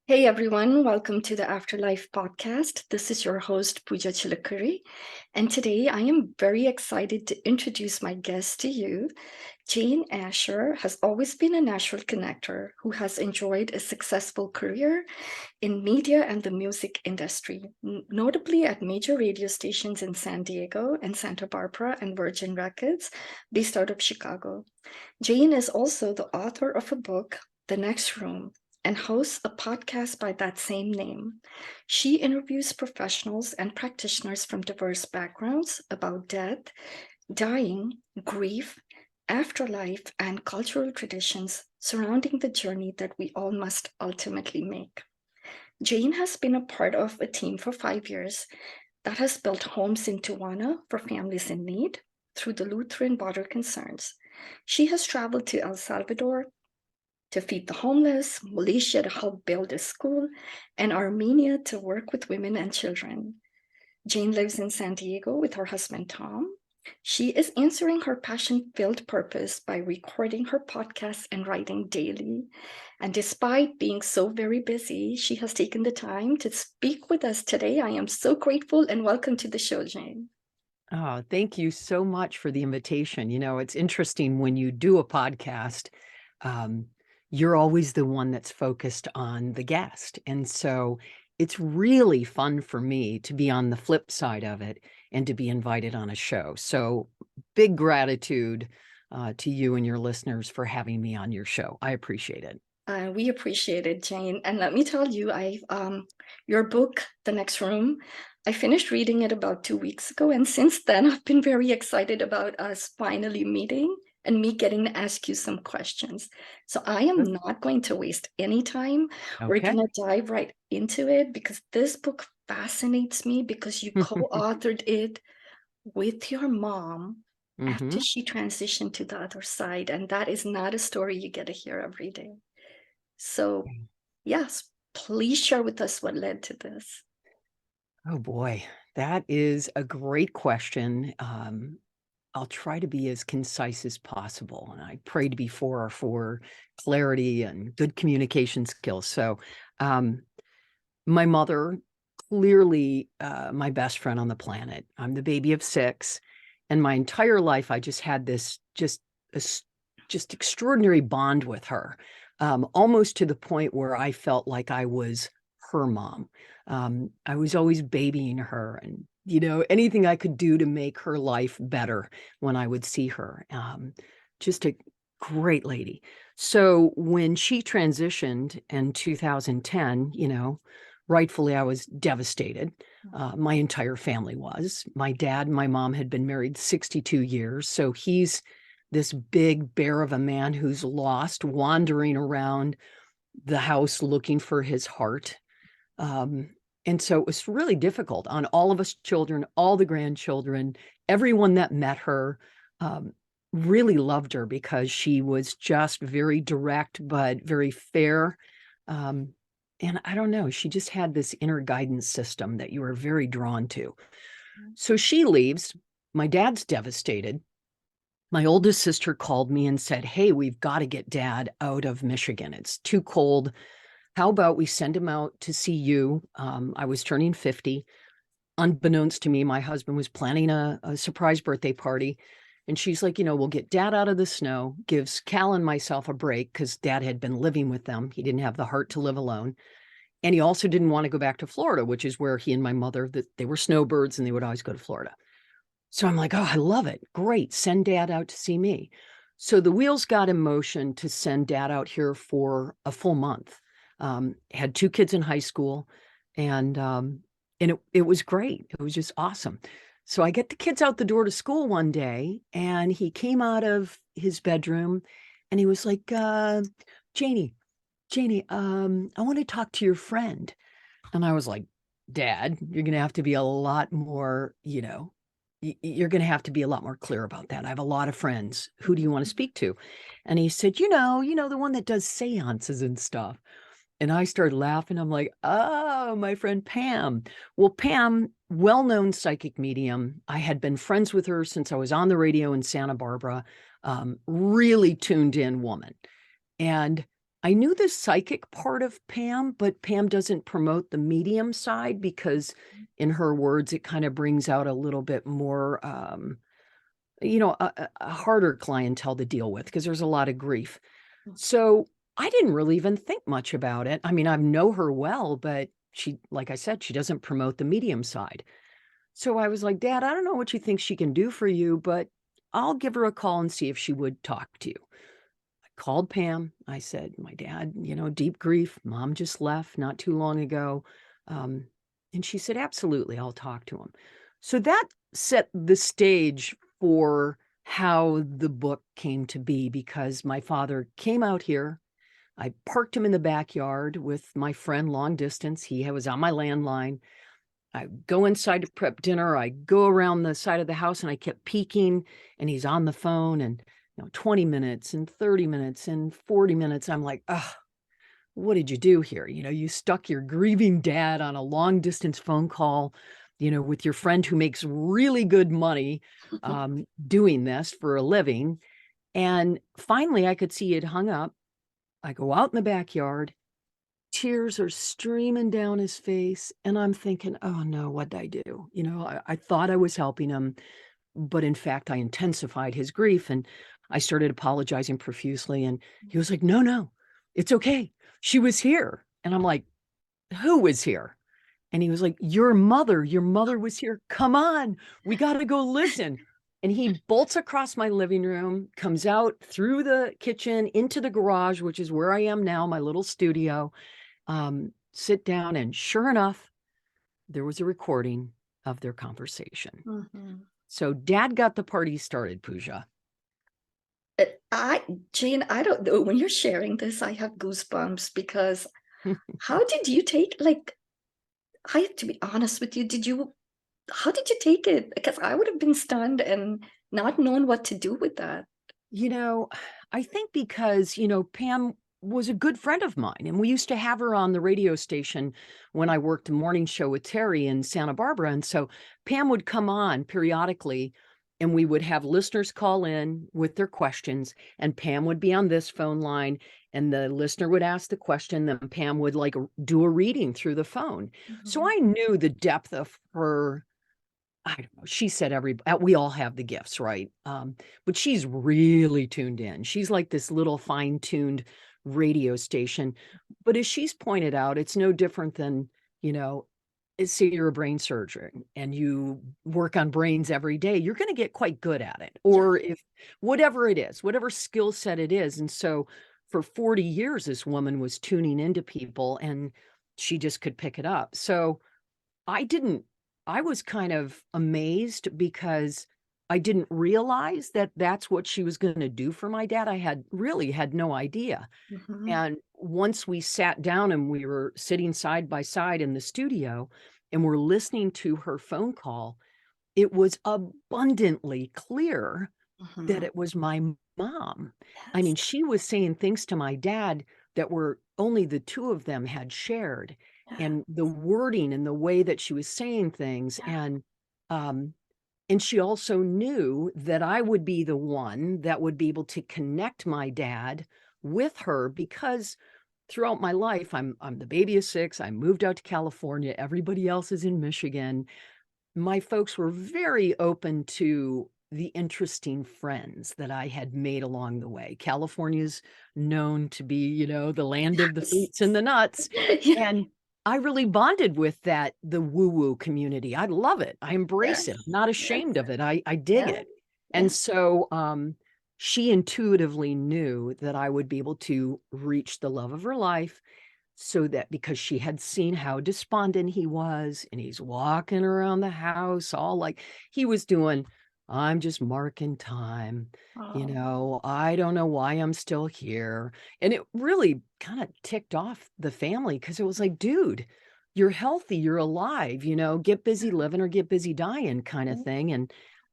Hey everyone, welcome to the Afterlife podcast. This is your host, Pooja Chilakuri, and today I am very excited to introduce my guest to you. Jane Asher has always been a natural connector who has enjoyed a successful career in media and the music industry, notably at major radio stations in San Diego and Santa Barbara and Virgin Records, based out of Chicago. Jane is also the author of a book, The Next Room, and hosts a podcast by that same name. She interviews professionals and practitioners from diverse backgrounds about death, dying, grief, afterlife, and cultural traditions surrounding the journey that we all must ultimately make. Jane has been a part of a team for 5 years that has built homes in Tijuana for families in need through the Lutheran Border Concerns. She has traveled to El Salvador to feed the homeless, Malaysia to help build a school, and Armenia to work with women and children. Jane lives in San Diego with her husband, Tom. She is answering her passion-filled purpose by recording her podcast and writing daily. And despite being so very busy, she has taken the time to speak with us today. I am so grateful and welcome to the show, Jane. Oh, thank you so much for the invitation. It's interesting when you do a podcast, um, you're always the one that's focused on the guest. And so it's really fun for me to be on the flip side of it and to be invited on a show. So big gratitude to you and your listeners for having me on your show. I appreciate it. We appreciate it, Jane. And let me tell you, your book, The Next Room, I finished reading it about 2 weeks ago. And since then, I've been very excited about us finally meeting and me getting to ask you some questions. So I am not going to waste any time. We're Okay. going to dive right into it because this book fascinates me because you co-authored it with your mom after Mm-hmm. she transitioned to the other side. And that is not a story you get to hear every day. So, yes, please share with us what led to this. Oh boy, that is a great question. I'll try to be as concise as possible, and I prayed before for clarity and good communication skills. So, um, my mother, clearly my best friend on the planet. I'm the baby of six, and my entire life I just had this just extraordinary bond with her, almost to the point where I felt like I was her mom. I was always babying her and anything I could do to make her life better when I would see her. Just a great lady. So when she transitioned in 2010, rightfully I was devastated. My entire family was. My dad and my mom had been married 62 years. So he's this big bear of a man who's lost, wandering around the house looking for his heart. Um, and so it was really difficult on all of us children, all the grandchildren, everyone that met her really loved her because she was just very direct, but very fair. And I don't know, she just had this inner guidance system that you were very drawn to. So she leaves. My dad's devastated. My oldest sister called me and said, "Hey, we've got to get dad out of Michigan. It's too cold. How about we send him out to see you?" I was turning 50. Unbeknownst to me, my husband was planning a surprise birthday party. And she's like, we'll get dad out of the snow, gives Cal and myself a break because dad had been living with them. He didn't have the heart to live alone. And he also didn't want to go back to Florida, which is where he and my mother, that they were snowbirds and they would always go to Florida. So I'm like, oh, I love it. Great. Send dad out to see me. So the wheels got in motion to send dad out here for a full month. Had two kids in high school and it was great. It was just awesome. So I get the kids out the door to school one day and he came out of his bedroom and he was like, Janie, I want to talk to your friend. And I was like, Dad, you're going to have to be a lot more, you're going to have to be a lot more clear about that. I have a lot of friends. Who do you want to speak to? And he said, the one that does seances and stuff. And I started laughing. I'm like, oh, my friend Pam. Well, Pam, well-known psychic medium. I had been friends with her since I was on the radio in Santa Barbara. Really tuned in woman. And I knew the psychic part of Pam, but Pam doesn't promote the medium side because, in her words, it kind of brings out a little bit more, a harder clientele to deal with because there's a lot of grief. So I didn't really even think much about it. I mean, I know her well, but she, like I said, she doesn't promote the medium side. So I was like, Dad, I don't know what you think she can do for you, but I'll give her a call and see if she would talk to you. I called Pam. I said, my dad, deep grief. Mom just left not too long ago. Um, and she said, absolutely, I'll talk to him. So that set the stage for how the book came to be because my father came out here. I parked him in the backyard with my friend long distance. He was on my landline. I go inside to prep dinner. I go around the side of the house and I kept peeking and he's on the phone and 20 minutes and 30 minutes and 40 minutes. I'm like, oh, what did you do here? You stuck your grieving dad on a long distance phone call, with your friend who makes really good money doing this for a living. And finally I could see it hung up. I go out in the backyard. Tears are streaming down his face, and I'm thinking, "Oh, no, what'd I do?" I thought I was helping him, but in fact, I intensified his grief, and I started apologizing profusely, and he was like, "No, no, it's okay. She was here." And I'm like, "Who was here?" And he was like, your mother was here. Come on, we gotta go listen." And he bolts across my living room, comes out through the kitchen into the garage, which is where I am now, my little studio, sit down, and sure enough, there was a recording of their conversation. Mhm. So Dad got the party started, Pooja. Jane, I don't know. When you're sharing this, I have goosebumps because how did you take, like, I have to be honest with you, how did you take it? Because I would have been stunned and not known what to do with that. You know, I think because, Pam was a good friend of mine, and we used to have her on the radio station when I worked the morning show with Terry in Santa Barbara. And so Pam would come on periodically, and we would have listeners call in with their questions, and Pam would be on this phone line, and the listener would ask the question, then Pam would like do a reading through the phone. So Mhm. I knew the depth of her. I don't know. She said we all have the gifts, right? But she's really tuned in. She's like this little fine-tuned radio station. But as she's pointed out, it's no different than, you know, say you're a brain surgeon and you work on brains every day, you're going to get quite good at it. Yeah. Or if whatever it is, whatever skill set it is. And so for 40 years, this woman was tuning into people and she just could pick it up. So I didn't I was kind of amazed because I didn't realize that that's what she was gonna do for my dad. I had no idea. Mhm. And once we sat down and we were sitting side by side in the studio and we're listening to her phone call, it was abundantly clear that Mhm. it was my mom. I Yes. mean, she was saying things to my dad that were only the 2 of them had shared, Yeah. and the wording and the way that she was saying things, Yeah. um, and she also knew that I would be the one that would be able to connect my dad with her because throughout my life, I'm the baby of 6, I moved out to California, everybody else is in Michigan. My folks were very open to the interesting friends that I had made along the way. California's known to be, the land of the Yes. fruits and the nuts. Yeah. And I really bonded with the woo-woo community. I love it. I embrace it. I'm Yes. not Yes. ashamed of it. I dig Yeah. it. And Yeah. so she intuitively knew that I would be able to reach the love of her life so that because she had seen how despondent he was and he's walking around the house all like he was doing, I'm just marking time, Oh. I don't know why I'm still here. And it really kind of ticked off the family because it was like, dude, you're healthy, you're alive, get busy living or get busy dying kind of thing.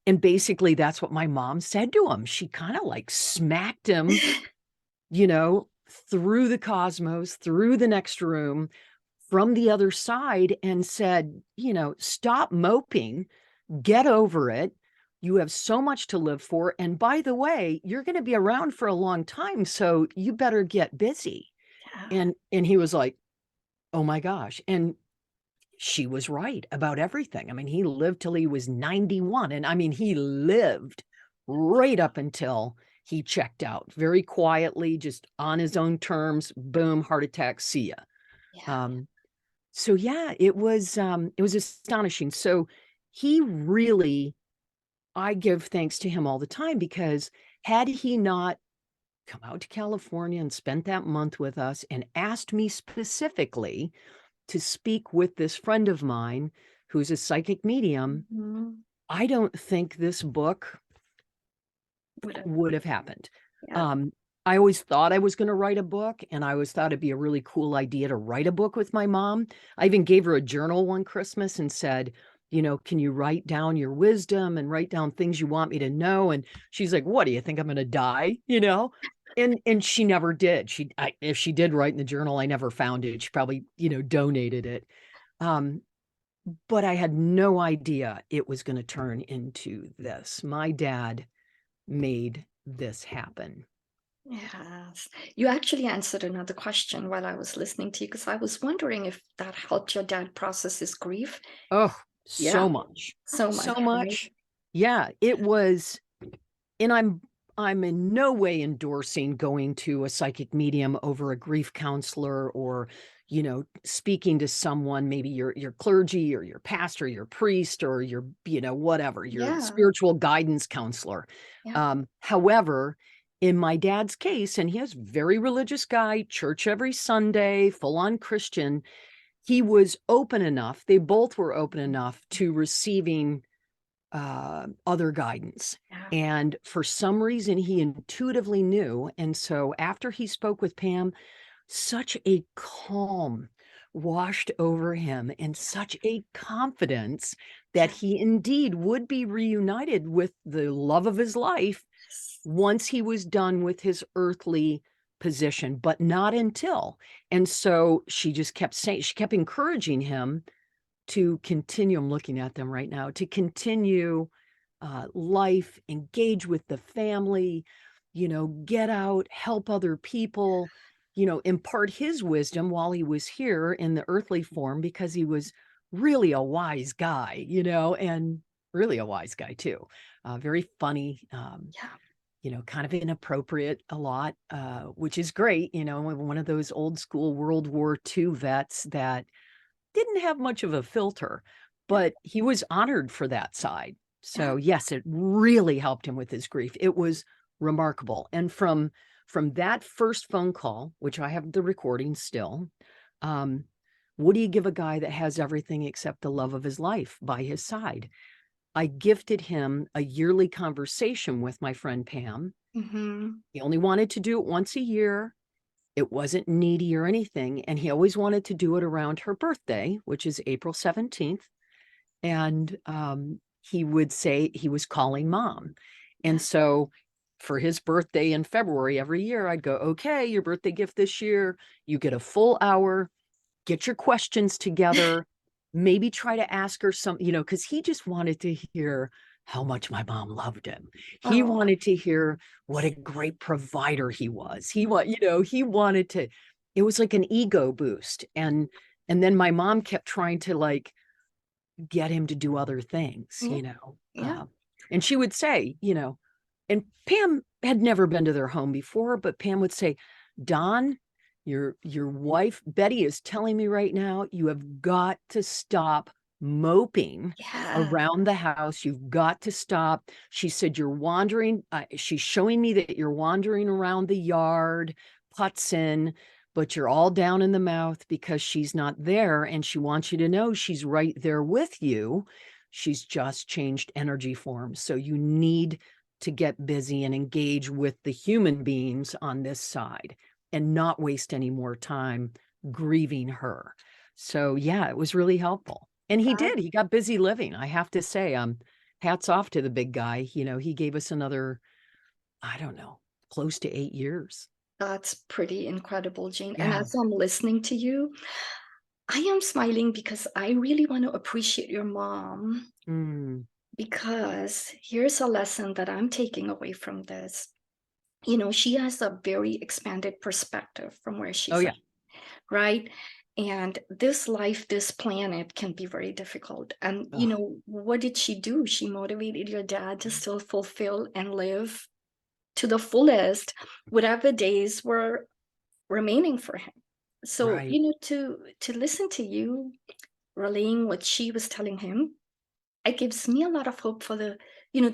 And basically that's what my mom said to him. She kind of like smacked him, through the cosmos, through the next room, from the other side, and said, stop moping, get over it. You have so much to live for. And by the way, you're going to be around for a long time. So you better get busy. Yeah. And he was like, oh my gosh. And she was right about everything. I mean, he lived till he was 91. And I mean, he lived right up until he checked out very quietly, just on his own terms. Boom, heart attack, see ya. Yeah. Um, so yeah, it was astonishing. So he really, I give thanks to him all the time, because had he not come out to California and spent that month with us and asked me specifically to speak with this friend of mine who's a psychic medium, Mhm. I don't think this book Would have. would have happened. Yeah. Um, I always thought I was going to write a book, and I always thought it'd be a really cool idea to write a book with my mom. I even gave her a journal one Christmas and said, can you write down your wisdom and write down things you want me to know? And she's like, what do you think, I'm going to die? And she never did. If she did write in the journal, I never found it. She probably, donated it. Um, but I had no idea it was going to turn into this. My dad made this happen. Yes. You actually answered another question while I was listening to you, because I was wondering if that helped your dad process his grief. Oh, Yeah, so much. so So much, right? much. Yeah, it was. And I'm in no way endorsing going to a psychic medium over a grief counselor, or speaking to someone, maybe your clergy or your pastor, your priest, or your whatever, your Yeah, spiritual guidance counselor. yeah, However, in my dad's case, and he was a very religious guy, church every Sunday, full on Christian, he was open enough, they both were open enough to receiving other guidance. yeah. And for some reason, he intuitively knew. And so after he spoke with Pam, such a calm washed over him, and such a confidence that Yeah. he indeed would be reunited with the love of his life Yes. once he was done with his earthly position, but not until. And so she just kept saying, she kept encouraging him to continue. I'm looking at them right now, to continue life, engage with the family, get out, help other people, impart his wisdom while he was here in the earthly form, because he was really a wise guy, and really a wise guy too. Very funny, Yeah. kind of inappropriate a lot, which is great, one of those old school World War II vets that didn't have much of a filter, Yeah. but he was honored for that side. Yeah. So yes, it really helped him with his grief. It was remarkable. And from that first phone call, which I have the recording still, um, what do you give a guy that has everything except the love of his life by his side? I gifted him a yearly conversation with my friend Pam. Mm-hmm. He only wanted to do it once a year. It wasn't needy or anything. And he always wanted to do it around her birthday, which is April 17th. And he would say he was calling mom. And Yeah. so for his birthday in February every year, I'd go, okay, your birthday gift this year, you get a full hour, get your questions together, maybe try to ask her some, because he just wanted to hear how much my mom loved him. He Oh, wanted to hear what a great provider he was. He wanted to, it was like an ego boost. And then my mom kept trying to like get him to do other things, yeah. Yeah. and she would say, and Pam had never been to their home before, but Pam would say, Don, your wife Betty is telling me right now, you have got to stop moping Yeah. around the house. You've got to stop. She said, you're wandering. She's showing me that you're wandering around the yard, putzing, but you're all down in the mouth because she's not there. And she wants you to know she's right there with you. She's just changed energy forms. So you need to get busy and engage with the human beings on this side and not waste any more time grieving her. So yeah, it was really helpful. And he That, did. He got busy living. I have to say, hats off to the big guy. He gave us another, I don't know, close to 8 years. that's pretty incredible, Jane. And Yeah. as I'm listening to you, I am smiling because I really want to appreciate your mom, Mm, because here's a lesson that I'm taking away from this. she has a very expanded perspective from where Oh, she's at, yeah. right? And this life, this planet can be very difficult. And, Ugh, what did she do? She motivated your dad to still fulfill and live to the fullest whatever days were remaining for him. So, right, to listen to you relaying what she was telling him, it gives me a lot of hope for the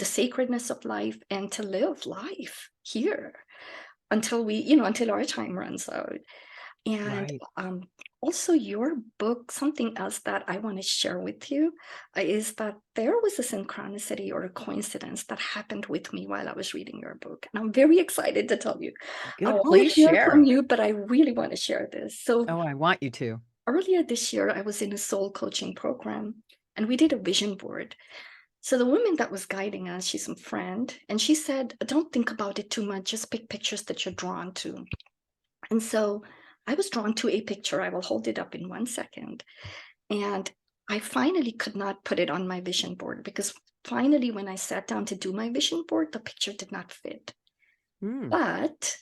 sacredness of life and to live life here until our time runs out. And right. also, your book, something else that I want to share with you is that there was a synchronicity or a coincidence that happened with me while I was reading your book. And I'm very excited to tell you. I Good. want Please to hear from share. you, but I really want to share this. So, Oh, I want you to. earlier this year, I was in a soul coaching program and we did a vision board. So, the woman that was guiding us, she's a friend, and she said, "Don't think about it too much, just pick pictures that you're drawn to." And so I was drawn to a picture. I will hold it up in 1 second. And I finally could not put it on my vision board because finally, when I sat down to do my vision board, the picture did not fit. Mm. But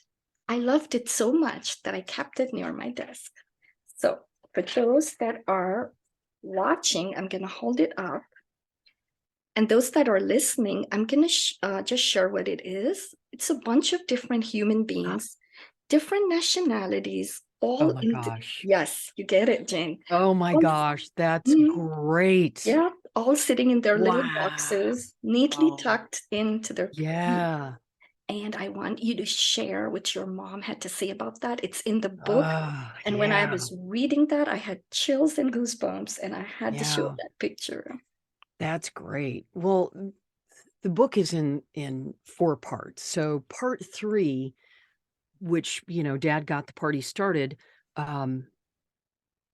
I loved it so much that I kept it near my desk. So for those that are watching, I'm going to hold it up. And those that are listening, I'm going to just share what it is. It's a bunch of different human beings, different nationalities, Oh all my in. gosh. Yes, you get it, Jane. Oh my All, gosh. That's mhm, great. yeah, all sitting in their little Wow. boxes, neatly tucked into their. Yeah. And I want you to share what your mom had to say about that. It's in the book. Oh, And when I yeah. was reading that, I had chills and goosebumps, and I had to show Yeah. that picture. That's great. Well, the book is in four parts. So part three, which, Dad got the party started, um,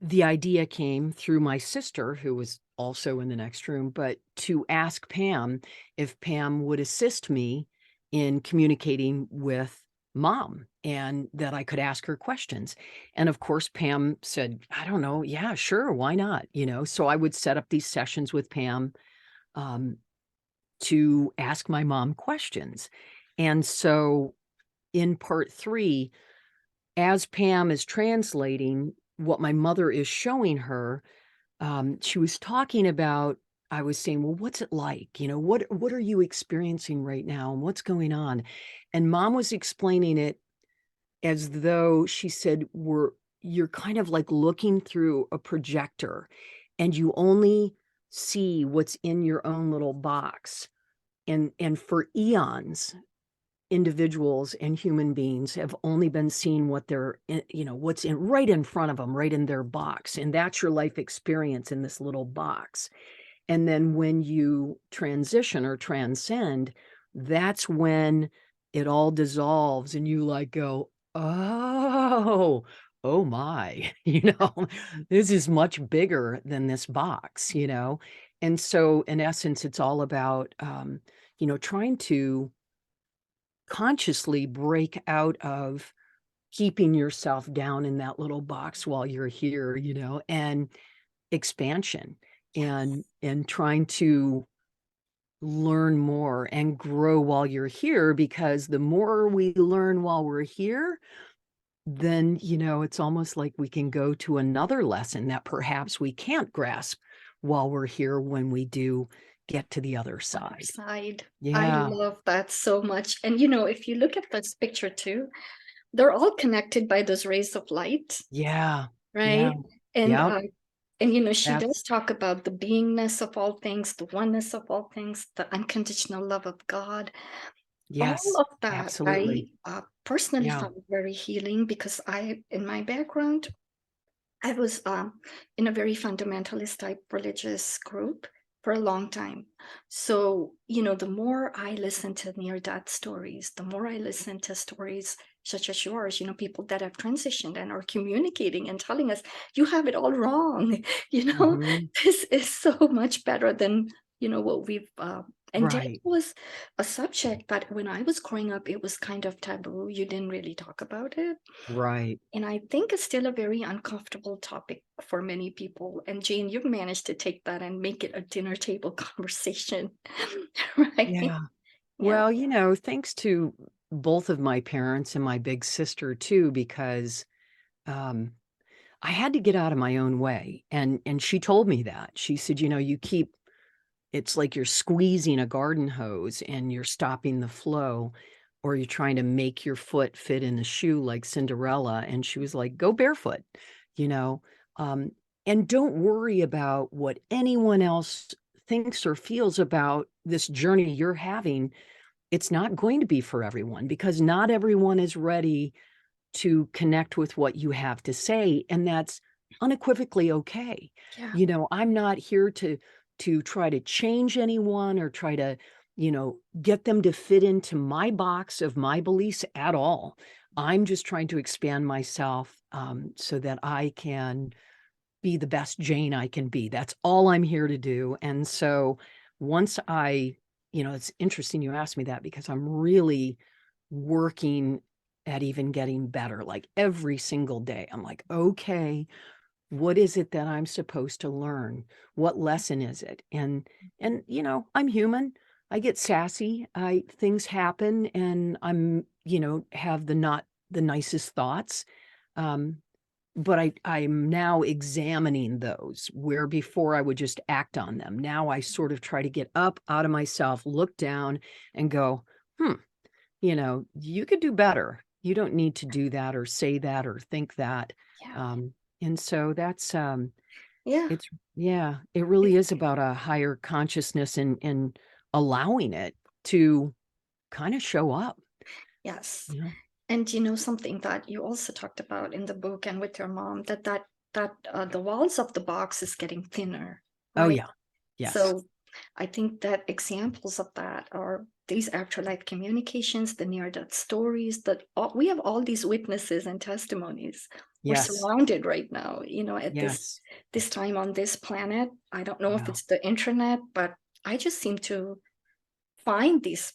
the idea came through my sister, who was also in the next room, but to ask Pam if Pam would assist me in communicating with mom and that I could ask her questions. And of course, Pam said, I don't know. Yeah, sure. Why not? So I would set up these sessions with Pam um, to ask my mom questions. And so in part three, as Pam is translating what my mother is showing her, she was talking about, I was saying, well, what's it like? What are you experiencing right now? And what's going on? And mom was explaining it as though she said, you're kind of like looking through a projector and you only see what's in your own little box. And for eons, individuals and human beings have only been seeing what they're what's in right in front of them, right in their box, and that's your life experience in this little box. And then when you transition or transcend, that's when it all dissolves and you like go, oh my, this is much bigger than this box. And so in essence it's all about trying to consciously break out of keeping yourself down in that little box while you're here, and expansion and trying to learn more and grow while you're here, because the more we learn while we're here, then it's almost like we can go to another lesson that perhaps we can't grasp while we're here when we do get to the other Other side. side. I Yeah. love that so much. And if you look at this picture too, they're all connected by those rays of light, Yeah. Yeah. right? And Yep. she That's does talk about the beingness of all things, the oneness of all things, the unconditional love of God. All yes, of that I absolutely. personally Yeah. found very healing because in my background, I was in a very fundamentalist type religious group for a long time. So, the more I listen to near death stories, the more I listen to stories such as yours, people that have transitioned and are communicating and telling us, you have it all wrong. You know, Mhm. this is so much better than, what we've, and death Right. was a subject that when I was growing up, it was kind of taboo. You didn't really talk about it. Right. And I think it's still a very uncomfortable topic for many people. And Jane, you've managed to take that and make it a dinner table conversation, right? Yeah. Yeah. Well, thanks to both of my parents and my big sister too, because um, I had to get out of my own way. And she told me that. She said, you keep it's like you're squeezing a garden hose and you're stopping the flow, or you're trying to make your foot fit in the shoe like Cinderella. And she was like, go barefoot, you know, um, and don't worry about what anyone else thinks or feels about this journey you're having. It's not going to be for everyone, because not everyone is ready to connect with what you have to say, and that's unequivocally okay. Yeah. I'm not here to try to change anyone or try to, get them to fit into my box of my beliefs at all. I'm just trying to expand myself, so that I can be the best Jane I can be. That's all I'm here to do. And so once it's interesting you asked me that, because I'm really working at even getting better. Like every single day, I'm like, okay, what is it that I'm supposed to learn? What lesson is it? And I'm human. I get sassy. Things happen, and I'm, have the not the nicest thoughts. Um, but I'm now examining those, where before I would just act on them. Now I sort of try to get up out of myself, look down, and go, you could do better. You don't need to do that or say that or think that. Yeah. And so that's Yeah. it's yeah, it really is about a higher consciousness and allowing it to kind of show up, Yes. you know. And something that you also talked about in the book and with your mom, that the walls of the box is getting thinner, Oh right? yeah. Yes. So I think that examples of that are these afterlife communications, the near-death stories, that we have all these witnesses and testimonies. We're Yes. surrounded right now, at Yes. this time on this planet. I don't know if Yeah. it's the internet, but I just seem to find these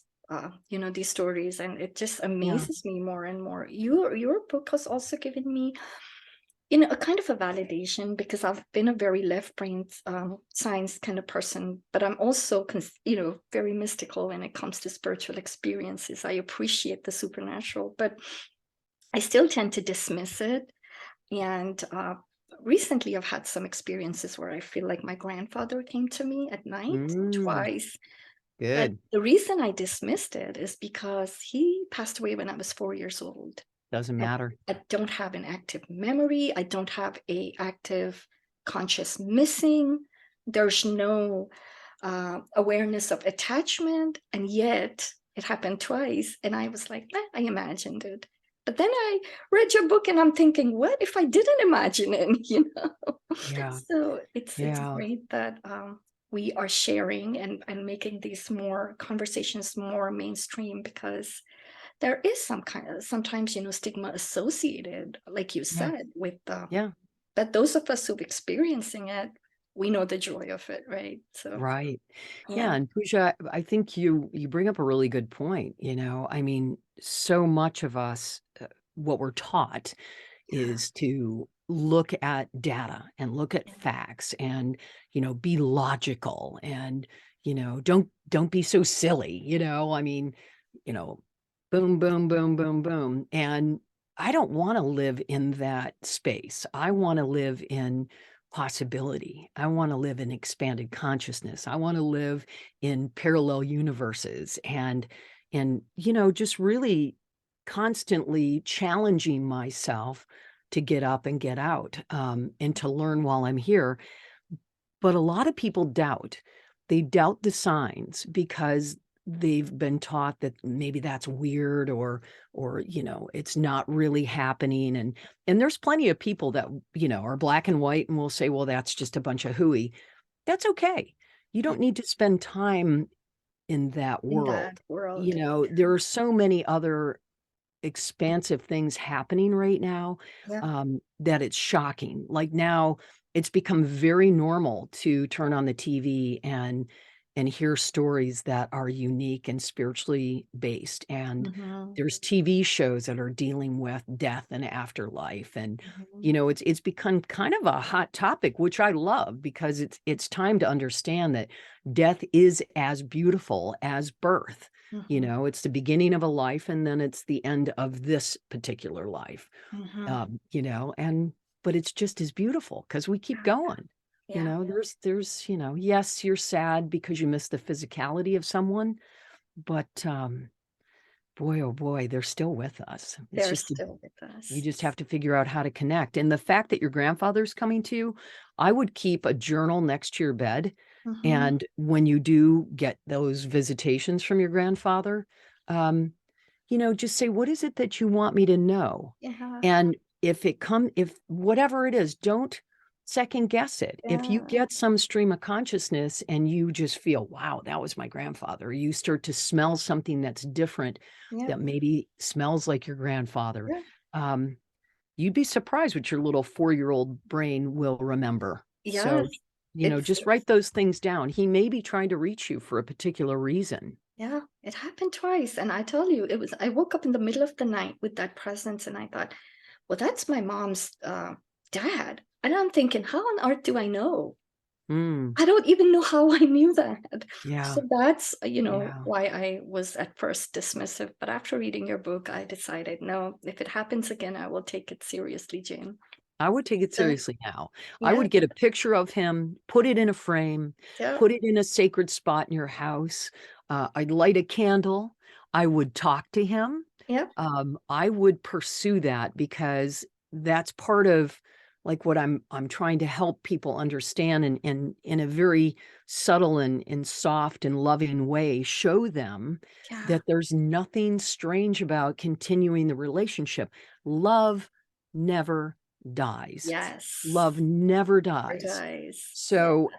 stories, and it just Yeah. amazes me more and more. Your book has also given me a kind of a validation, because I've been a very left brain science kind of person, but I'm also very mystical when it comes to spiritual experiences. I appreciate the supernatural, but I still tend to dismiss it. And recently I've had some experiences where I feel like my grandfather came to me at night Mm, twice. But good. the reason I dismissed it is because he passed away when I was 4 years old. Doesn't I, matter. I don't have an active memory. I don't have a active conscious missing. There's no awareness of attachment, and yet it happened twice. And I was like, I imagined it. But then I read your book, and I'm thinking, what if I didn't imagine it? Yeah. So it's Yeah. great that we are sharing and making these more conversations more mainstream, because there is sometimes stigma associated, like you Yeah. said, with Yeah. but those of us who've experiencing it, we know the joy of it, right? So Right. yeah. Yeah, and Pooja, I think you bring up a really good point. I mean, so much of us, what we're taught Yeah. is to look at data and look at Yeah. facts and, be logical and, don't be so silly, I mean, you know, boom, boom, boom, boom, boom. And I don't want to live in that space. I want to live in possibility. I want to live in expanded consciousness. I want to live in parallel universes and just really constantly challenging myself to get up and get out, and to learn while I'm here. But a lot of people doubt. They doubt the signs because they've been taught that maybe that's weird or it's not really happening. And there's plenty of people that are black and white and will say, well, that's just a bunch of hooey. That's okay. You Yeah. don't need to spend time in that In that world. world. There are so many other expansive things happening right now, Yeah. that it's shocking. Like now, it's become very normal to turn on the TV and hear stories that are unique and spiritually based. And Hmm. there's TV shows that are dealing with death and afterlife. And Hmm. it's become kind of a hot topic, which I love, because it's time to understand that death is as beautiful as birth. Mhm. It's the beginning of a life and then it's the end of this particular life. Mhm. And but it's just as beautiful because we keep Yeah. going. Yeah. Yes, you're sad because you miss the physicality of someone, but boy, oh boy, they're still with us. It's They're just still with you us. just have to figure out how to connect. And the fact that your grandfather's coming to you, I would keep a journal next to your bed. Mhm. And when you do get those visitations from your grandfather, um, just say, what is it that you want me to know? Yeah. And if whatever it is, don't second guess it. If you Yeah. get some stream of consciousness and you just feel, wow, that was my grandfather, you start to smell something that's different Yeah. that maybe smells like your grandfather. Yeah. Um, You'd be surprised what your little 4-year-old brain will remember. Yes. So, just It's write those things down. He may be trying to reach you for a particular reason. yeah, it happened twice, and I tell you, I woke up in the middle of the night with that presence, and I thought, "Well, that's my mom's, dad." And I'm thinking, "How on earth do I know?" Mm, I don't even know how I knew that. yeah, So that's, yeah. why I was at first dismissive, but after reading your book, I decided, "No, if it happens again, I will take it seriously, Jane." I would take it So seriously now. I yeah, would get a picture of him, put it in a frame, yeah, put it in a sacred spot in your house. I'd light a candle. I would talk to him. yeah, I would pursue that because that's part of like what I'm trying to help people understand and in a very subtle and soft and loving way, show them yeah. that there's nothing strange about continuing the relationship. Love never dies. Yes. Love never dies. Paradise. Yeah, So,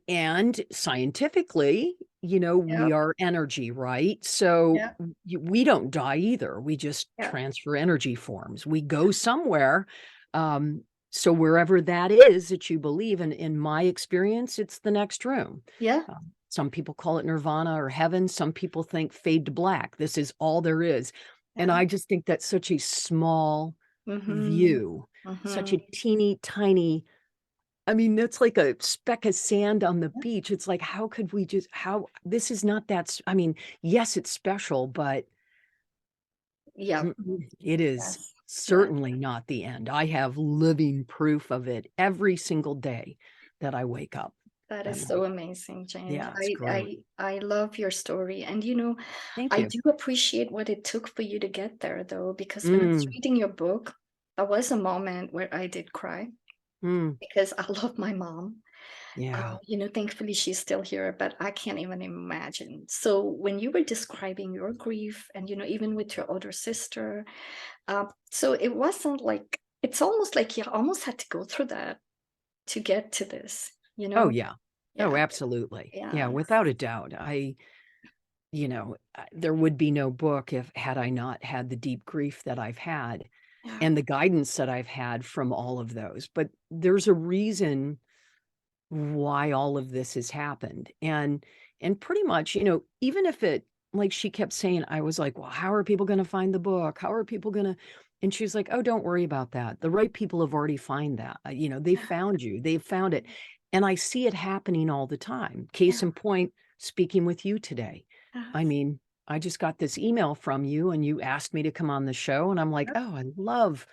and scientifically, we yep, are energy, right? So yep, we don't die either. We just yep, transfer energy forms. We go somewhere. Um, so wherever that is that you believe, and in my experience, it's the next room. yeah, Some people call it nirvana or heaven. Some people think fade to black. This is all there is. And yeah. I just think that's such a small Mhm, view, such a mhm. teeny tiny, I mean, that's like a speck of sand on the beach. It's like, how could we just how this is not that I mean, yes, it's special, but Yep, it is yes, yes. certainly not the end. I have living proof of it every single day that I wake up. That is I'm so like, amazing, Jane. yeah, it's great. I love your story, and, Thank I you. do appreciate what it took for you to get there, though, because when I was Mm, reading your book, there was a moment where I did cry mm, because I love my mom. yeah, Thankfully, she's still here, but I can't even imagine. So when you were describing your grief and, even with your older sister, so it wasn't like it's almost like you almost had to go through that to get to this, you oh, know? yeah. Oh, Yeah, absolutely. Yeah, yeah, without a doubt. There would be no book if had I not had the deep grief that I've had yeah, and the guidance that I've had from all of those. But there's a reason why all of this has happened. And pretty much, even if it like she kept saying, I was like, well, how are people going to find the book? How are people going to and she's like, oh, don't worry about that. The right people have already find that. They yeah, found you. They found it. And I see it happening all the time. Case yeah, in point, speaking with you today. I yes, mean, I just got this email from you and you asked me to come on the show and I'm like, yep, oh, I love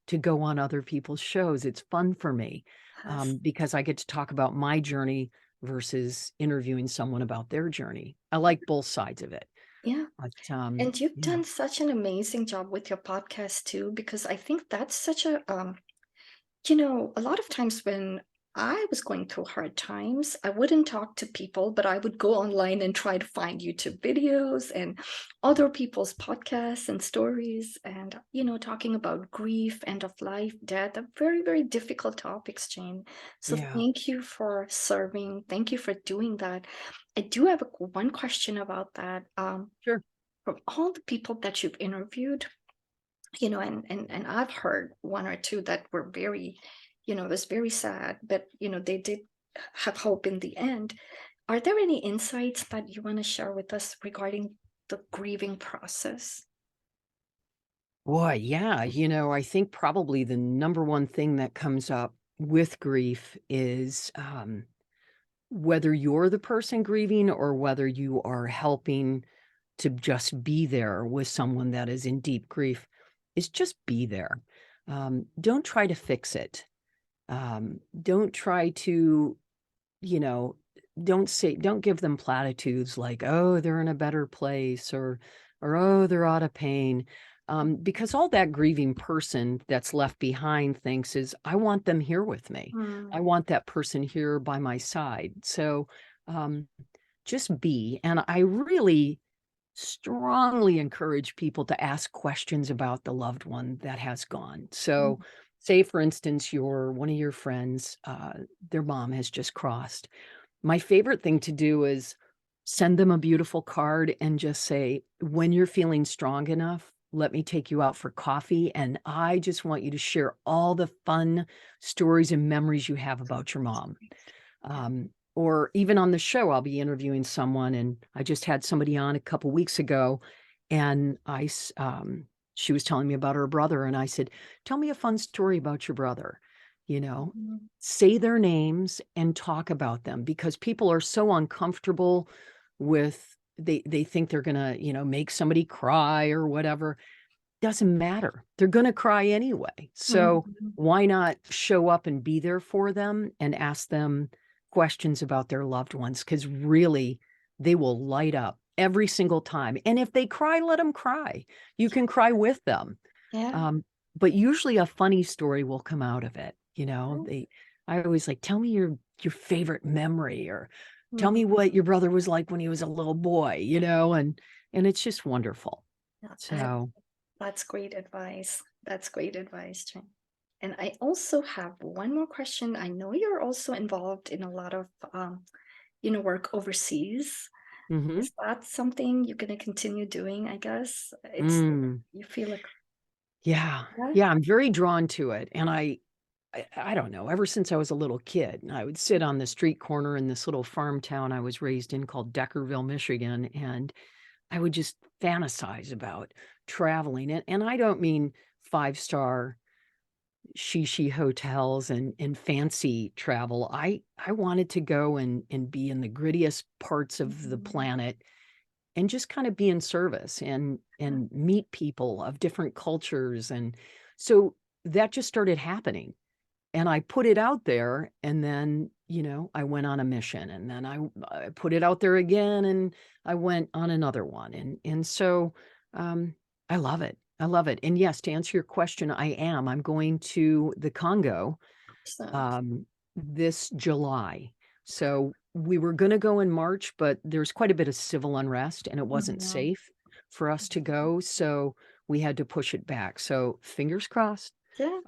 to go on other people's shows. It's fun for me, yes, because I get to talk about my journey versus interviewing someone about their journey. I like both sides of it. yeah. But, And you've yeah. done such an amazing job with your podcast too, because I think that's such a a lot of times when I was going through hard times, I wouldn't talk to people, but I would go online and try to find YouTube videos and other people's podcasts and stories and, talking about grief, end of life, death, are very, very difficult topics, Jane. So Yeah. thank you for serving. Thank you for doing that. I do have one question about that. Sure. From all the people that you've interviewed, and I've heard one or two that were very, it was very sad, but they did have hope in the end. Are there any insights that you want to share with us regarding the grieving process? Boy, yeah. I think probably the number one thing that comes up with grief is whether you're the person grieving or whether you are helping to just be there with someone that is in deep grief is just be there. Don't try to fix it. Don't try to, you know, don't give them platitudes like, oh, they're in a better place, or oh, they're out of pain. Because all that grieving person that's left behind thinks is, I want them here with me. I Mm, want that person here by my side. So um, just be. And I really strongly encourage people to ask questions about the loved one that has gone. So, mm, say for instance, one of your friends, their mom has just crossed. My favorite thing to do is send them a beautiful card and just say, when you're feeling strong enough, let me take you out for coffee. And I just want you to share all the fun stories and memories you have about your mom. yeah. Or even on the show, I'll be interviewing someone, and I just had somebody on a couple weeks ago, and she was telling me about her brother, and I said, "Tell me a fun story about your brother." You know, Mhm. say their names and talk about them because people are so uncomfortable with they think they're gonna make somebody cry or whatever. Doesn't matter. They're gonna cry anyway. So Mhm. why not show up and be there for them and ask them questions about their loved ones? Because really, they will light up every single time. And if they cry, let them cry. You can cry with them. Yeah. Um, but usually a funny story will come out of it. Yeah. I always like, tell me your favorite memory, or tell me Mhm. what your brother was like when he was a little boy, and it's just wonderful. Yeah, So that's great advice. That's great advice, Jen. And I also have one more question. I know you're also involved in a lot of, work overseas. mhm. Is that something you're going to continue doing? I guess Mm, you feel like yeah. that. Yeah, I'm very drawn to it, and I don't know, ever since I was a little kid, I would sit on the street corner in this little farm town I was raised in called Deckerville, Michigan, and I would just fantasize about traveling, and I don't mean five-star she hotels and fancy travel. I wanted to go and be in the grittiest parts of the Mhm. planet and just kind of be in service and meet people of different cultures. And so that just started happening, and I put it out there, and then I went on a mission, and then I put it out there again, and I went on another one. And so um I love it. I love it. And yes, to answer your question, I'm going to the Congo So, um, this July. So we were going to go in March, but there's quite a bit of civil unrest and it wasn't mhm. safe for us to go. So we had to push it back. So fingers crossed. Yeah.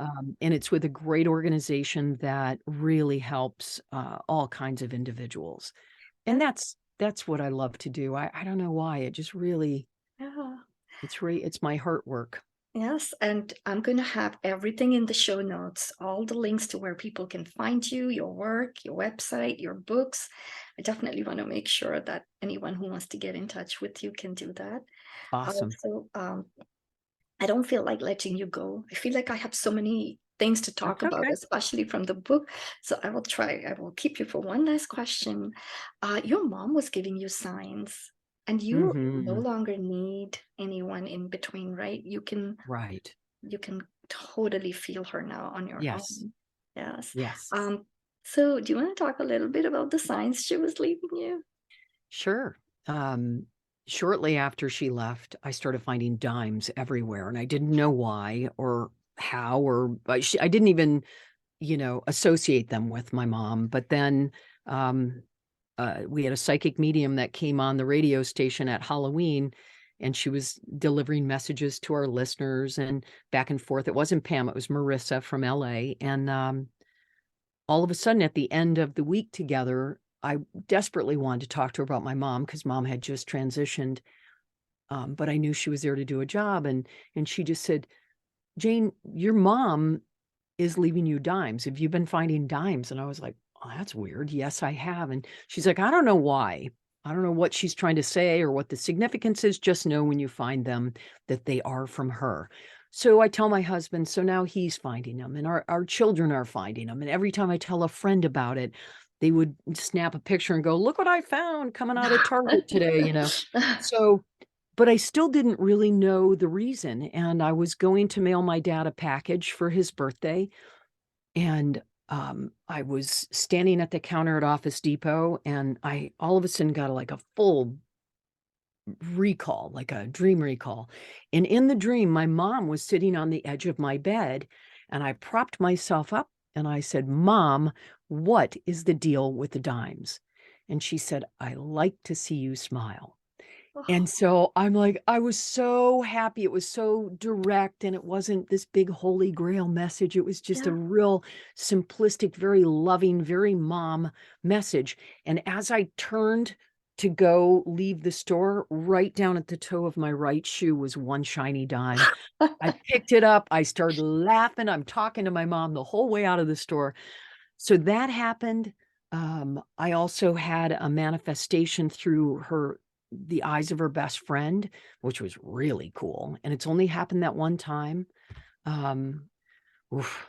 And it's with a great organization that really helps all kinds of individuals. And Yeah. that's what I love to do. I don't know why. It just really Yeah. it's my heart work. Yes, and I'm going to have everything in the show notes, all the links to where people can find you, your work, your website, your books. I definitely want to make sure that anyone who wants to get in touch with you can do that. Awesome. Also, I don't feel like letting you go. I feel like I have so many things to talk That's about, okay. especially from the book. So I will keep you for one last question. Your mom was giving you signs, and you no Hmm. longer need anyone in between, right? Right. You can totally feel her now on your Yes. own. Yes. Yes. Um, so do you want to talk a little bit about the signs she was leaving you? Sure. Um, Shortly after she left, I started finding dimes everywhere, and I didn't know why or how, or I didn't even, associate them with my mom. But then um, we had a psychic medium that came on the radio station at Halloween, and she was delivering messages to our listeners and back and forth. It wasn't Pam, it was Marissa from LA. And all of a sudden at the end of the week together, I desperately wanted to talk to her about my mom because mom had just transitioned. But I knew she was there to do a job. And she just said, Jane, your mom is leaving you dimes. Have you been finding dimes? And I was like, oh, that's weird. Yes, I have. And she's like, I don't know why. I don't know what she's trying to say or what the significance is. Just know when you find them that they are from her. So I tell my husband, so now he's finding them and our children are finding them. And every time I tell a friend about it, they would snap a picture and go, look what I found coming out of Target today. So but I still didn't really know the reason. And I was going to mail my dad a package for his birthday. And I was standing at the counter at Office Depot, and I all of a sudden got like a full recall, like a dream recall. And in the dream, my mom was sitting on the edge of my bed, and I propped myself up and I said, "Mom, what is the deal with the dimes?" And she said, "I like to see you smile." And Oh, so I'm like, I was so happy. It was so direct and it wasn't this big holy grail message. It was just a yeah. real simplistic, very loving, very mom message. And as I turned to go leave the store, right down at the toe of my right shoe was one shiny dime. I picked it up. I started laughing. I'm talking to my mom the whole way out of the store. So that happened. I also had a manifestation through the eyes of her best friend, which was really cool. And it's only happened that one time. Um,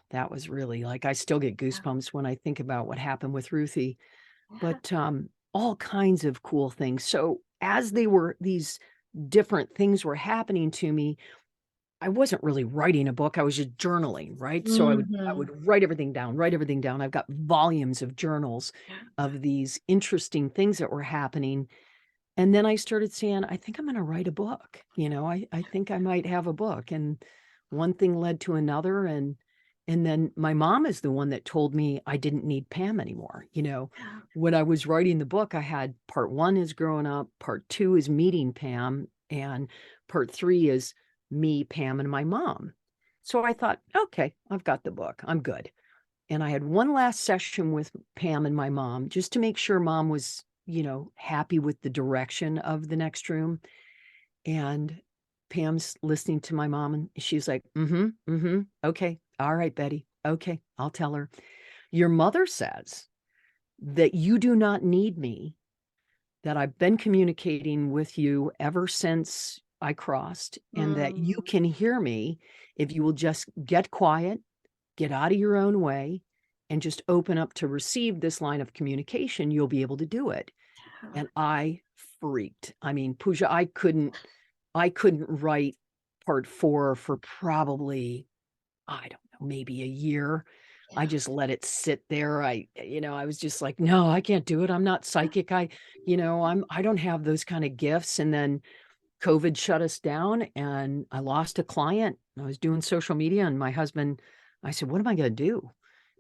that was really like I still get Yeah. goosebumps when I think about what happened with Ruthie. Yeah. But all kinds of cool things. So as these different things were happening to me, I wasn't really writing a book, I was just journaling, right? So I Mhm. would write everything down, write everything down. I've got volumes of journals Yeah. of these interesting things that were happening, and then I started saying, "I think I'm gonna write a book," "I think I might have a book," and one thing led to another, and then my mom is the one that told me I didn't need Pam anymore, Yeah. When I was writing the book, I had part 1 is growing up, part 2 is meeting Pam, and part 3 is me, Pam, and my mom. So I thought, "Okay, I've got the book, I'm good." And I had one last session with Pam and my mom just to make sure mom was, happy with the direction of the next room. And Pam's listening to my mom and she's like, "Mm-hmm, mm-hmm. Okay. All right, Betty. Okay, I'll tell her. Your mother says that you do not need me, that I've been communicating with you ever since I crossed, and that you Mm. can hear me if you will just get quiet, get out of your own way, and just open up to receive this line of communication, you'll be able to do it." Yeah. And I freaked. I mean, Pooja, I couldn't write part 4 for probably, I don't know, maybe a year. I Yeah. just let it sit there. I was just like, "No, I can't do it. I'm not psychic. I don't have those kind of gifts." And then COVID shut us down and I lost a client. I was doing social media and my husband, I said, "What am I going to do?"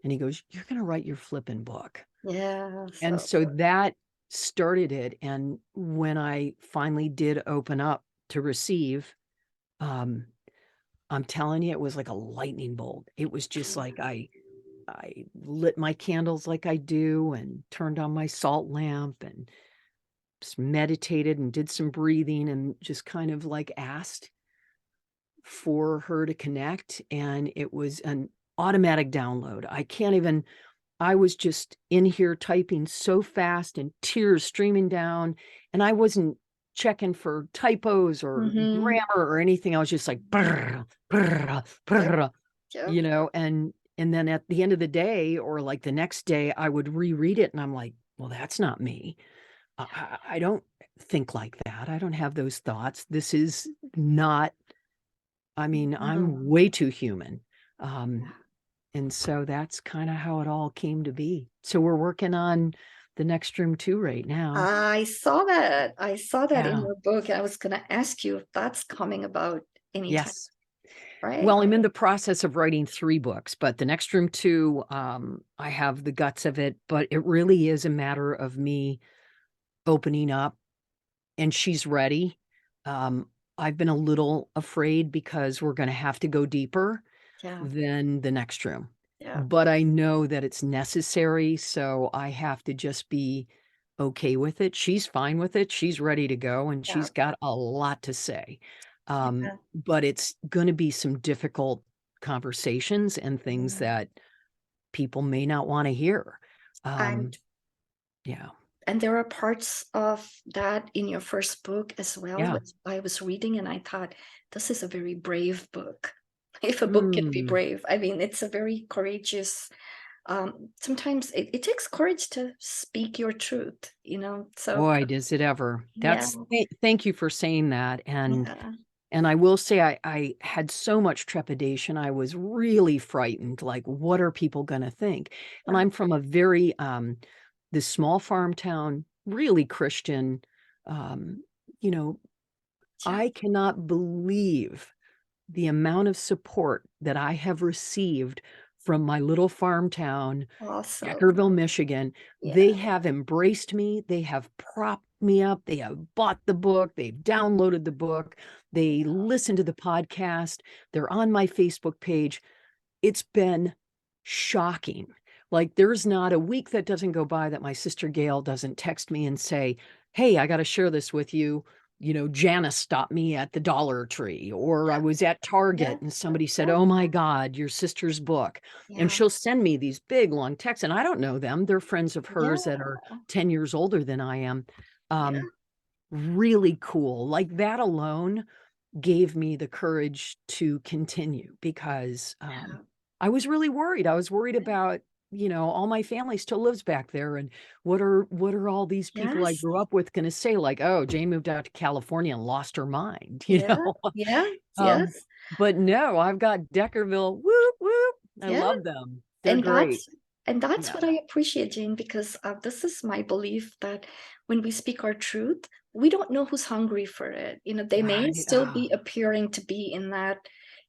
And he goes, "You're going to write your flipping book." Yeah. And So so that started it. And when I finally did open up to receive, um, I'm telling you, it was like a lightning bolt. It was just like I lit my candles like I do and turned on my salt lamp and just meditated and did some breathing and just kind of like asked for her to connect. And it was an automatic download. I was just in here typing so fast and tears streaming down, and I wasn't checking for typos or mhm. grammar or anything. I was just like, "Brr, brr, Yep. brr," Yep. and then at the end of the day or like the next day, I would reread it and I'm like, "Well, that's not me. I don't think like that. I don't have those thoughts. This is not, I mean, I'm Mhm. way too human." Um, Yeah. and so that's kinda how it all came to be. So we're working on the next room too right now. I saw that. I saw that in Yeah. your book. I was gonna ask you if that's coming about anytime, Yes. right? Well, I'm in the process of writing 3 books, but the next room too, I have the guts of it, but it really is a matter of me opening up, and she's ready. Um, I've been a little afraid because we're gonna have to go deeper Yeah. than the next room. Yeah. But I know that it's necessary, so I have to just be okay with it. She's fine with it. She's ready to go, and Yeah. she's got a lot to say. Yeah. But it's gonna be some difficult conversations and things Mhm. that people may not wanna hear. And Um, yeah. there are parts of that in your first book as well, Yeah. which I was reading and I thought, this is a very brave book. If a book can be Mm. brave, I mean, it's a very courageous. Sometimes it takes courage to speak your truth, so Boy, does it ever. yeah, Thank you for saying that, yeah, and I will say I had so much trepidation, I was really frightened, like, what are people gonna think? And yeah, I'm from a very, this small farm town, really Christian, um, you know, yeah, I cannot believe the amount of support that I have received from my little farm town, awesome, Deckerville, Michigan. yeah, They have embraced me. They have propped me up. They have bought the book. They've downloaded the book. They listen to the podcast. They're on my Facebook page. It's been shocking. Like, there's not a week that doesn't go by that my sister Gail doesn't text me and say, "Hey, I gotta share this with you. You know, Janice stopped me at the Dollar Tree," or, "I yeah, was at yeah, Target and somebody said, yeah, 'Oh my god, your sister's book.'" And yeah, she'll send me these big, long texts, and I don't know them. They're friends of hers yeah, that are 10 years older than I am. yeah, Um, Really cool. Like, that alone gave me the courage to continue because, yeah, I was really worried. I was worried about, all my family still lives back there, and what are all these people I yes, grew up with gonna say, like, "Oh, Jane moved out to California and lost her mind," you yeah, know? yeah, Um, yes, but no, I've got Deckerville, whoop, whoop. I yeah. love them. They're And great. that's Yeah. what I appreciate, Jane, because this is my belief that when we speak our truth, we don't know who's hungry for it. They may Right. still be appearing to be in that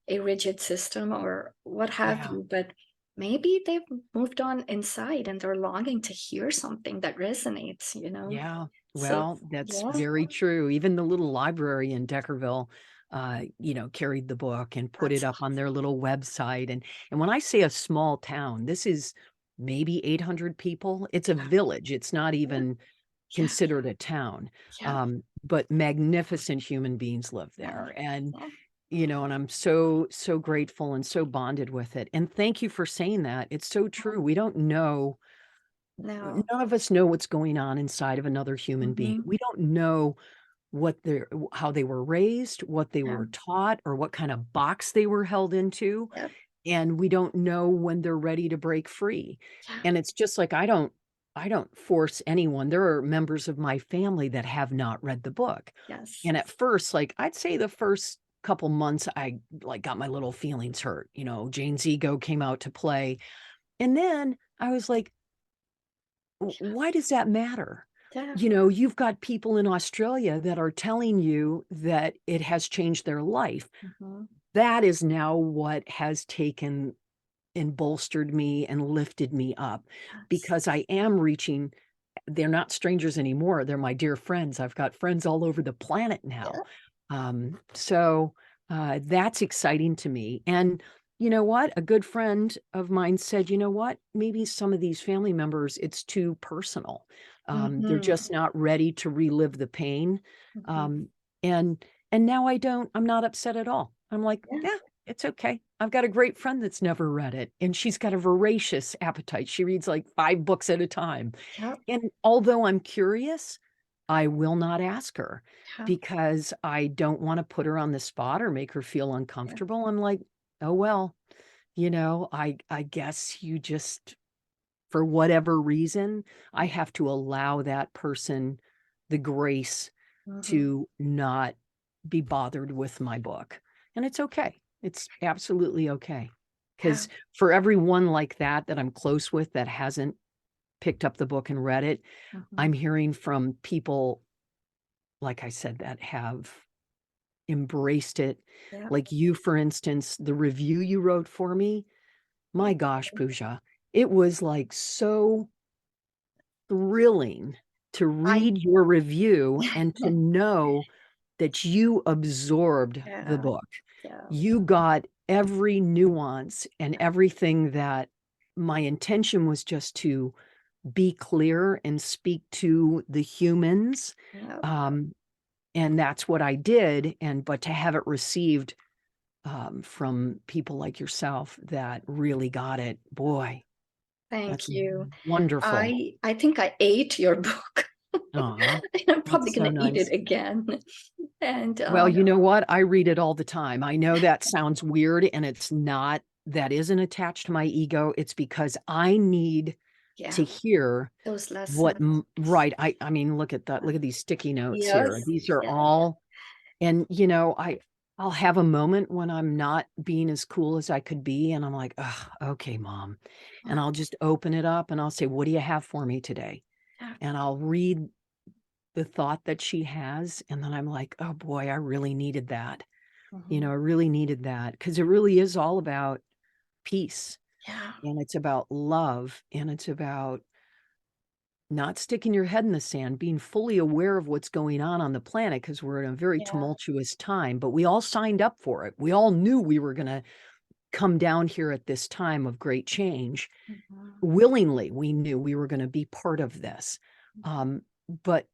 a rigid system or what have Yeah. you, but maybe they've moved on inside and they're longing to hear something that resonates. Yeah, So well, that's yeah, very true. Even the little library in Deckerville, carried the book and put it that's up on their little website. And when I say a small town, this is maybe 800 people. It's a village. It's not yeah, even yeah, considered a town. yeah, But magnificent human beings live yeah, there. And yeah. and I'm so, so grateful and so bonded with it. And thank you for saying that. It's so true. We don't know, No. none of us know what's going on inside of another human being. Hmm. We don't know how they were raised, what they Yeah, were taught, or what kind of box they were held into, yeah, and we don't know when they're ready to break free. yeah, And it's just like I don't force anyone. There are members of my family that have not read the book. yes. And at first, like, I'd say the first couple months I like got my little feelings hurt. Jane's ego came out to play. And then I was like, why does that matter? Yeah. You've got people in Australia that are telling you that it has changed their life. Hmm. That is now what has taken and bolstered me and lifted me up Yes. because I am reaching, they're not strangers anymore. They're my dear friends. I've got friends all over the planet now. Yeah. That's exciting to me. And you know what? A good friend of mine said, you know what? Maybe some of these family members, it's too personal. They're Mhm, just not ready to relive the pain. mhm. Um, and now I'm not upset at all. I'm like, Yeah, yeah, it's okay. I've got a great friend that's never read it, and she's got a voracious appetite. She reads like 5 books at a time. yeah, And although I'm curious, I will not ask her yeah, because I don't want to put her on the spot or make her feel yeah, uncomfortable. I'm like, oh well, I guess you just, for whatever reason, I have to allow that person the grace mhm, to not be bothered with my book. And it's okay. It's absolutely okay. yeah, Because for everyone like that I'm close with that hasn't picked up the book and read it, mhm, I'm hearing from people, like I said, that have embraced it. yeah, Like you, for instance, the review you wrote for me, my thank gosh, you. Pooja, it was like so thrilling to I read your review and to know that you absorbed the yeah, book. yeah, You got every nuance and everything that my intention was just to be clear and speak to the humans. yeah, Um, and that's what I did. But to have it received from people like yourself that really got it, boy, thank that's you. wonderful. I think I ate your book. Aw, And I'm probably that's so gonna eat it nice. again. And, Well, you know what? I read it all the time. I know that sounds weird, and it's not. that isn't attached to my ego. It's because I need to Yeah, hear those what lessons. right. I mean, look at that. Look at these sticky notes here. Yes. These are Yeah. all, and I'll have a moment when I'm not being as cool as I could be, and I'm like, oh, okay, mom. And I'll just open it up and I'll say, what do you have for me today? Yeah. And I'll read the thought that she has, and then I'm like, oh boy, I really needed that. I Mhm. really needed that, because it really is all about peace, Yeah. and it's about love, and it's about not sticking your head in the sand, being fully aware of what's going on the planet, because we're in a very Yeah. tumultuous time, but we all signed up for it. We all knew we were going to come down here at this time of great change. Mhm. Willingly, we knew we were going to be part of this. Um, but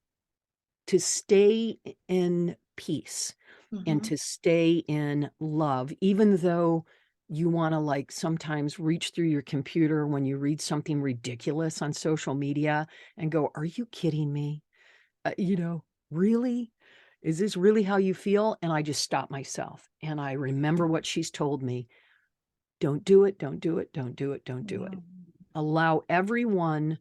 to stay in peace and Mhm. to stay in love, even though you want to like sometimes reach through your computer when you read something ridiculous on social media and go, are you kidding me? Really? Is this really how you feel? And I just stop myself and I remember what she's told me. Don't do it. Don't do it. Don't do it. Don't do it. Mhm. Allow everyone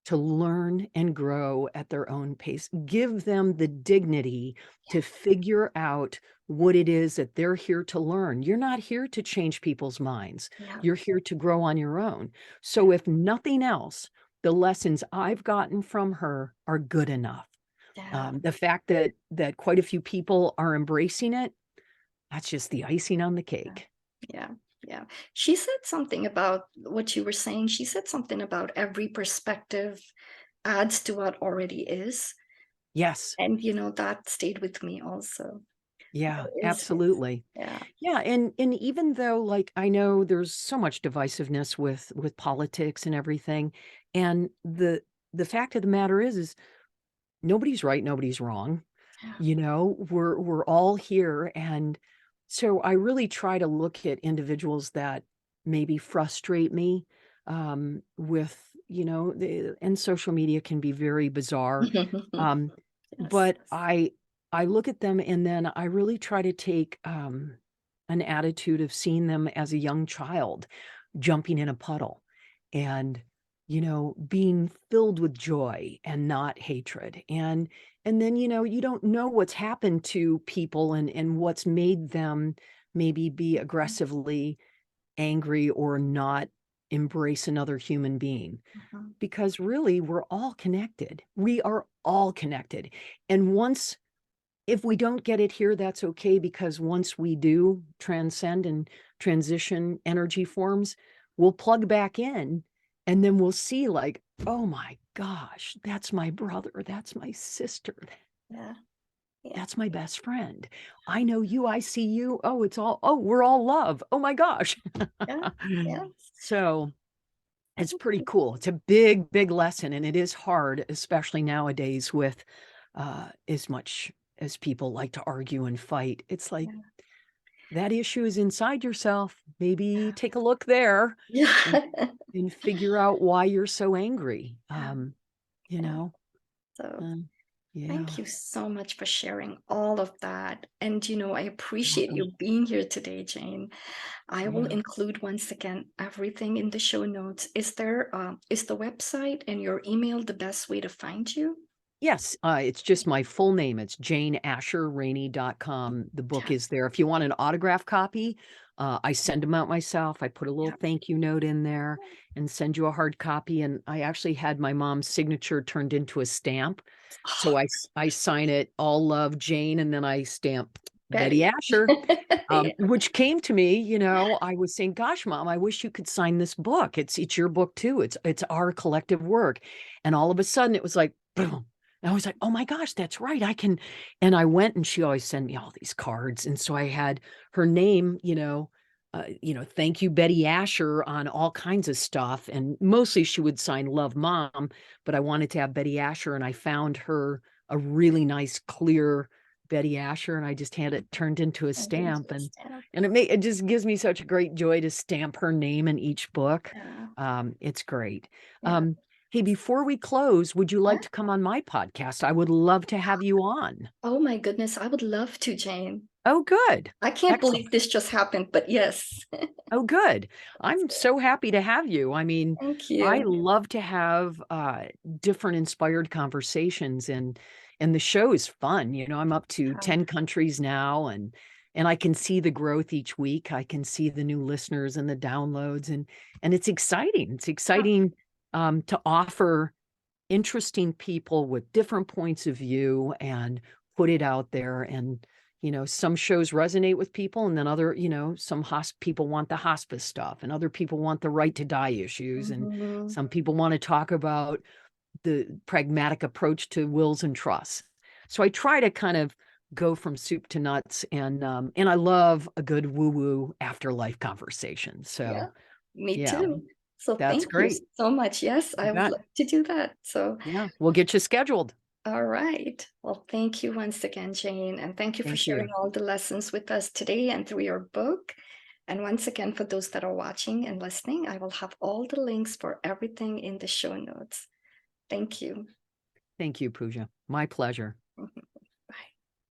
to learn and grow at their own pace. Give them the dignity to figure out what it is that they're here to learn. You're not here to change people's minds. Yeah. You're here to grow on your own. So if nothing else, the lessons I've gotten from her are good enough. Yeah. The fact that quite a few people are embracing it, that's just the icing on the Yeah. cake. Yeah. Yeah. She said something about what you were saying. She said something about every perspective adds to what already is. Yes. And that stayed with me also. Yeah, There is absolutely. yeah. Yeah, and even though, like, I know there's so much divisiveness with politics and everything, and the fact of the matter is nobody's right, nobody's wrong. Yeah. We're all here, and so I really try to look at individuals that maybe frustrate me, with, and social media can be very bizarre. Um, Yes. but I look at them and then I really try to take, an attitude of seeing them as a young child jumping in a puddle and, being filled with joy and not hatred. And then, you don't know what's happened to people and what's made them maybe be aggressively angry or not embrace another human being, Mhm. because really we're all connected. We are all connected. And once if we don't get it here, that's okay, because once we do transcend and transition energy forms, we'll plug back in and then we'll see like, oh my gosh, that's my brother, that's my sister, Yeah. Yeah. that's my best friend. I know you, I see you. Oh, we're all love. Oh my gosh. Yeah. Yeah. So it's pretty cool. It's a big, big lesson, and it is hard, especially nowadays with, as much as people like to argue and fight. It's like, Yeah. that issue is inside yourself. Maybe take a look there Yeah. and and figure out why you're so angry. Yeah. You Yeah. know? So Um, thank yeah. you so much for sharing all of that. And I You're appreciate welcome. you being here today, Jane. I will Yeah. include once again everything in the show notes. Is the website and your email the best way to find you? Yes, it's just my full name. It's janeasherrainey.com. The book Yeah. is there. If you want an autograph copy, I send them out myself. I put a little Yeah. thank you note in there and send you a hard copy. And I actually had my mom's signature turned into a stamp. So I sign it, all love Jane, and then I stamp Betty Betty. Asher. Yeah. Which came to me, I was saying, "Gosh, mom, I wish you could sign this book. It's your book too. It's our collective work." And all of a sudden it was like, boom. And I was like, "Oh my gosh, that's right. I can." And I went and she always sent me all these cards. And so I had her name, thank you, Betty Asher, on all kinds of stuff. And mostly she would sign Love Mom, but I wanted to have Betty Asher, and I found her a really nice, clear Betty Asher, and I just had it turned into a And then stamp, to stamp. and it just gives me such a great joy to stamp her name in each book. Yeah. It's great. Yeah. Um, hey, before we close, would you Yeah. like to come on my podcast? I would love to have you on. Oh my goodness, I would love to, Jane. Oh, good. I can't Excellent. believe this just happened, but yes. Oh, good. I'm So, so happy to have you. I mean, thank I you. love to have different inspired conversations, and the show is fun. You know, I'm up to Yeah. 10 countries now, and I can see the growth each week. I can see the new listeners and the downloads, and it's exciting. It's Yeah. exciting to offer interesting people with different points of view and put it out there. And some shows resonate with people, and then other, some people want the hospice stuff, and other people want the right to die issues, and Mhm. some people want to talk about the pragmatic approach to wills and trusts. So I try to kind of go from soup to nuts, and I love a good woo-woo afterlife conversation. Yeah, So me yeah, too. So that's thank you great. so much. Yes, You I would bet. love to do that. So, Yeah, we'll get you scheduled. all right. Well, thank you once again, Jane, and thank you for Thank sharing you. all the lessons with us today and through your book. And once again, for those that are watching and listening, I will have all the links for everything in the show notes. Thank you. Thank you, Pooja. My pleasure. Mhm.